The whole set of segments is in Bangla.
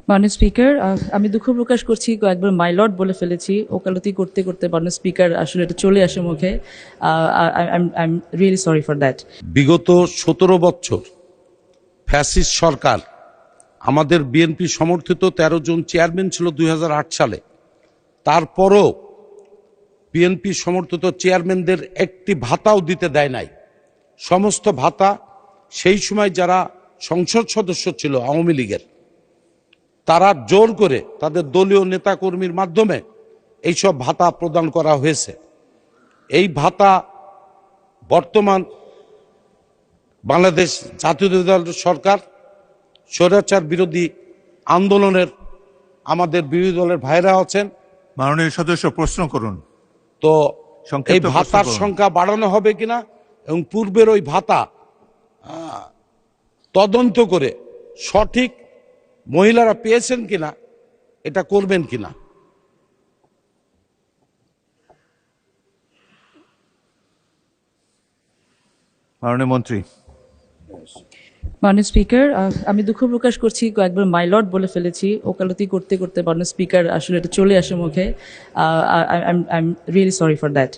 মাননীয় স্পিকার, আমি দুঃখ প্রকাশ করছি, কয়েকবার মাই লর্ড বলে ফেলেছি। ওকালতি করতে করতে মাননীয় স্পিকার আসলে এটা চলে আসে মুখে। I am really sorry for that. বিগত 17 বছর ফ্যাসিস্ট সরকার আমাদের বিএনপি সমর্থিত 13 জন চেয়ারম্যান ছিল 2008 সালে। তারপরও বিএনপি সমর্থিত চেয়ারম্যানদের একটি ভাতাও দিতে দেয় নাই। সমস্ত ভাতা সেই সময় যারা সংসদ সদস্য ছিল আওয়ামী লীগের, তারা জোর করে তাদের দলীয় নেতাকর্মীর মাধ্যমে এইসব ভাতা প্রদান করা হয়েছে। এই ভাতা বর্তমান বাংলাদেশ জাতীয়তাবাদী দল সরকার স্বৈরাচার বিরোধী আন্দোলনের আমাদের বিরোধী দলের ভাইরা আছেন। মাননীয় সদস্য প্রশ্ন করুন। তো এই সংক্ষিপ্ত প্রশ্ন ভাতার করুন। সংখ্যা বাড়ানো হবে কিনা এবং পূর্বের ওই ভাতা তদন্ত করে সঠিক মহিলারা পেয়েছেন কিনা এটা করবেন কিনা। মাননীয় মন্ত্রী। মাননীয় স্পিকার, আমি দুঃখ প্রকাশ করছি, কয়েকবার মাই লর্ড বলে ফেলেছি। ওকালতি করতে করতে মাননীয় স্পিকার আসলে এটা চলে আসে মুখে। I am really sorry for that.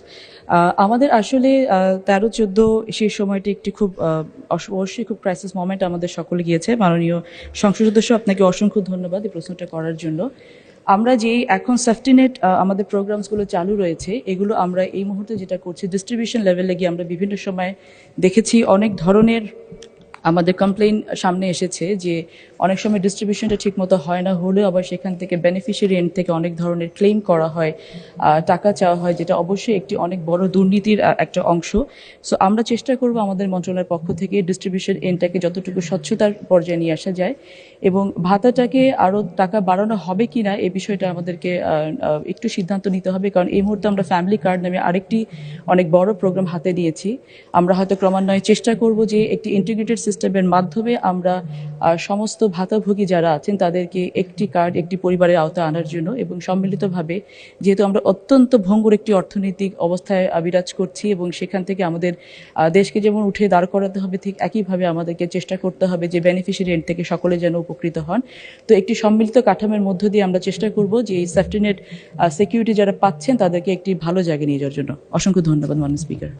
আমাদের আসলে 13-14 সেই সময়টি একটি খুব অবশ্যই খুব ক্রাইসিস মোমেন্ট আমাদের সকলে গিয়েছে। মাননীয় সংসদ সদস্য, আপনাকে অসংখ্য ধন্যবাদ এই প্রশ্নটা করার জন্য। আমরা যেই এখন সেফটি নেট আমাদের প্রোগ্রামসগুলো চালু রয়েছে, এগুলো আমরা এই মুহূর্তে যেটা করছি ডিস্ট্রিবিউশন লেভেলে গিয়ে আমরা বিভিন্ন সময় দেখেছি অনেক ধরনের আমাদের কমপ্লেইন সামনে এসেছে যে অনেক সময় ডিস্ট্রিবিউশনটা ঠিকমতো হয় না, হলেও আবার সেখান থেকে বেনিফিশিয়ারি এন্ড থেকে অনেক ধরনের ক্লেম করা হয়, টাকা চাওয়া হয়, যেটা অবশ্যই একটি অনেক বড় দুর্নীতির একটা অংশ। সো আমরা চেষ্টা করব আমাদের মন্ত্রণালয়ের পক্ষ থেকে ডিস্ট্রিবিউশন এন্ডটাকে যতটুকু স্বচ্ছতার পর্যায়ে নিয়ে আসা যায় এবং ভাতাটাকে আরও টাকা বাড়ানো হবে কি না এই বিষয়টা আমাদেরকে একটু সিদ্ধান্ত নিতে হবে। কারণ এই মুহূর্তে আমরা ফ্যামিলি কার্ড নামে আরেকটি অনেক বড় প্রোগ্রাম হাতে নিয়েছি। আমরা হয়তো ক্রমান্বয়ে চেষ্টা করব যে একটি ইন্টিগ্রেটেড সিস্টেমের মাধ্যমে আমরা সমস্ত ভাতাভোগী যারা আছেন তাদেরকে একটি কার্ড একটি পরিবারের আওতায় আনার জন্য এবং সম্মিলিতভাবে, যেহেতু আমরা অত্যন্ত ভঙ্গুর একটি অর্থনৈতিক অবস্থায় বিরাজ করছি এবং সেখান থেকে আমাদের দেশকে যেমন উঠে দাঁড় করাতে হবে, ঠিক একইভাবে আমাদেরকে চেষ্টা করতে হবে যে বেনিফিশিয়ারি এন্ড থেকে সকলে যেন উপকৃত হন। তো একটি সম্মিলিত কাঠামোর মধ্য দিয়ে আমরা চেষ্টা করব যে এই সেফটি নেট সিকিউরিটি যারা পাচ্ছেন তাদেরকে একটি ভালো জায়গায় নিয়ে যাওয়ার জন্য। অসংখ্য ধন্যবাদ মাননীয় স্পিকার।